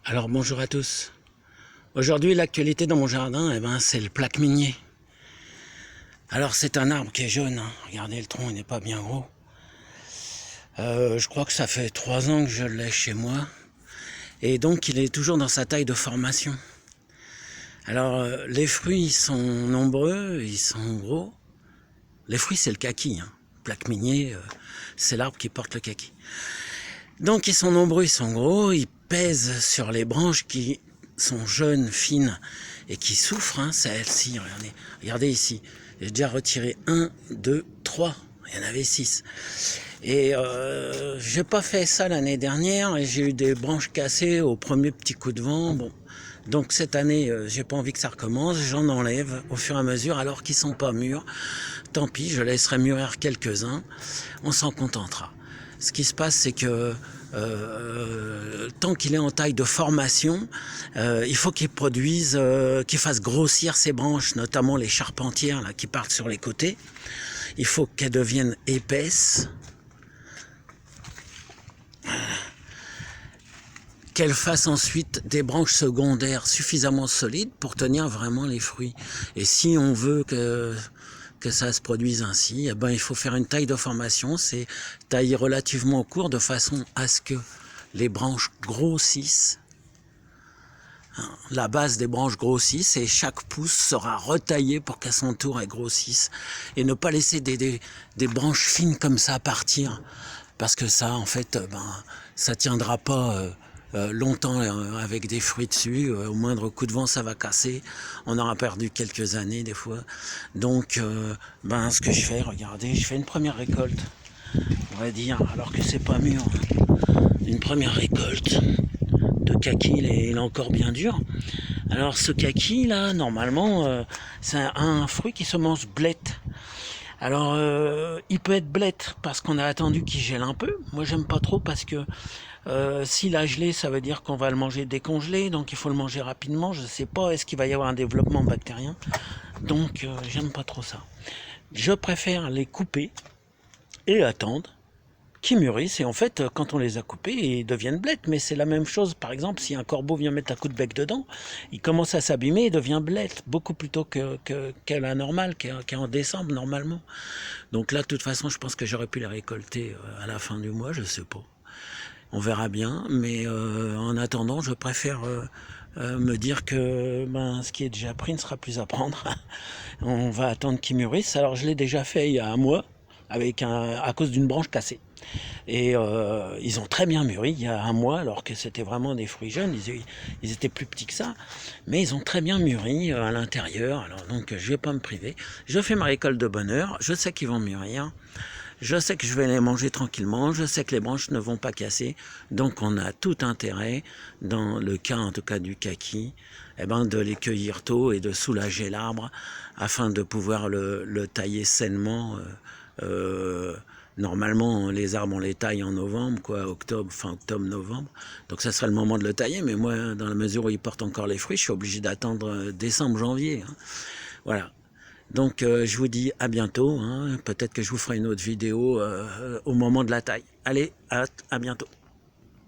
Alors bonjour à tous. Aujourd'hui l'actualité dans mon jardin, c'est le plaque minier. Alors c'est un arbre qui est jaune, hein. Regardez le tronc, il n'est pas bien gros. Je crois que ça fait 3 ans que je l'ai chez moi. Et donc il est toujours dans sa taille de formation. Alors les fruits sont nombreux, ils sont gros. Les fruits c'est le kaki, hein. Plaque minier, c'est l'arbre qui porte le kaki. Donc ils sont nombreux, ils sont gros, ils pèsent sur les branches qui sont jeunes, fines et qui souffrent, hein, celles-ci, regardez ici. J'ai déjà retiré 1, 2, 3, il y en avait 6. Et j'ai pas fait ça l'année dernière et j'ai eu des branches cassées au premier petit coup de vent. Bon, donc cette année, j'ai pas envie que ça recommence, j'en enlève au fur et à mesure alors qu'ils sont pas mûrs. Tant pis, je laisserai mûrir quelques-uns, on s'en contentera. Ce qui se passe, c'est que tant qu'il est en taille de formation, il faut qu'il produise, qu'il fasse grossir ses branches, notamment les charpentières là, qui partent sur les côtés. Il faut qu'elles deviennent épaisses, qu'elles fassent ensuite des branches secondaires suffisamment solides pour tenir vraiment les fruits. Et si on veut que ça se produise ainsi, il faut faire une taille de formation, c'est tailler relativement court de façon à ce que les branches grossissent, la base des branches grossissent et chaque pouce sera retaillé pour qu'à son tour elle grossisse et ne pas laisser des branches fines comme ça partir parce que ça en fait ça tiendra pas longtemps avec des fruits dessus, au moindre coup de vent ça va casser, on aura perdu quelques années des fois. Donc ce que je fais, regardez, je fais une première récolte, on va dire, alors que c'est pas mûr, une première récolte de kaki, il est encore bien dur. Alors ce kaki là, normalement c'est un fruit qui se mange blette. Alors il peut être blette parce qu'on a attendu qu'il gèle un peu. Moi j'aime pas trop parce que s'il a gelé, ça veut dire qu'on va le manger décongelé, donc il faut le manger rapidement. Je sais pas, est-ce qu'il va y avoir un développement bactérien, donc j'aime pas trop ça. Je préfère les couper et attendre qu'ils mûrissent, et en fait quand on les a coupés ils deviennent blettes. Mais c'est la même chose, par exemple, si un corbeau vient mettre un coup de bec dedans, il commence à s'abîmer et devient blette beaucoup plus tôt qu'à la normale, qu'en décembre normalement. Donc là de toute façon je pense que j'aurais pu les récolter à la fin du mois, je sais pas, on verra bien, mais en attendant je préfère me dire que ce qui est déjà pris ne sera plus à prendre. On va attendre qu'ils mûrissent. Alors je l'ai déjà fait il y a un mois à cause d'une branche cassée. Et ils ont très bien mûri il y a un mois, alors que c'était vraiment des fruits jeunes, ils étaient plus petits que ça, mais ils ont très bien mûri à l'intérieur. Alors donc je vais pas me priver, je fais ma récolte de bonne heure, je sais qu'ils vont mûrir, je sais que je vais les manger tranquillement, je sais que les branches ne vont pas casser, donc on a tout intérêt, dans le cas en tout cas du kaki, de les cueillir tôt et de soulager l'arbre afin de pouvoir le tailler sainement. Normalement, les arbres, on les taille en novembre, fin octobre, novembre. Donc ça serait le moment de le tailler, mais moi, dans la mesure où ils portent encore les fruits, je suis obligé d'attendre décembre, janvier. Hein. Voilà. Donc je vous dis à bientôt. Hein. Peut-être que je vous ferai une autre vidéo au moment de la taille. Allez, à bientôt.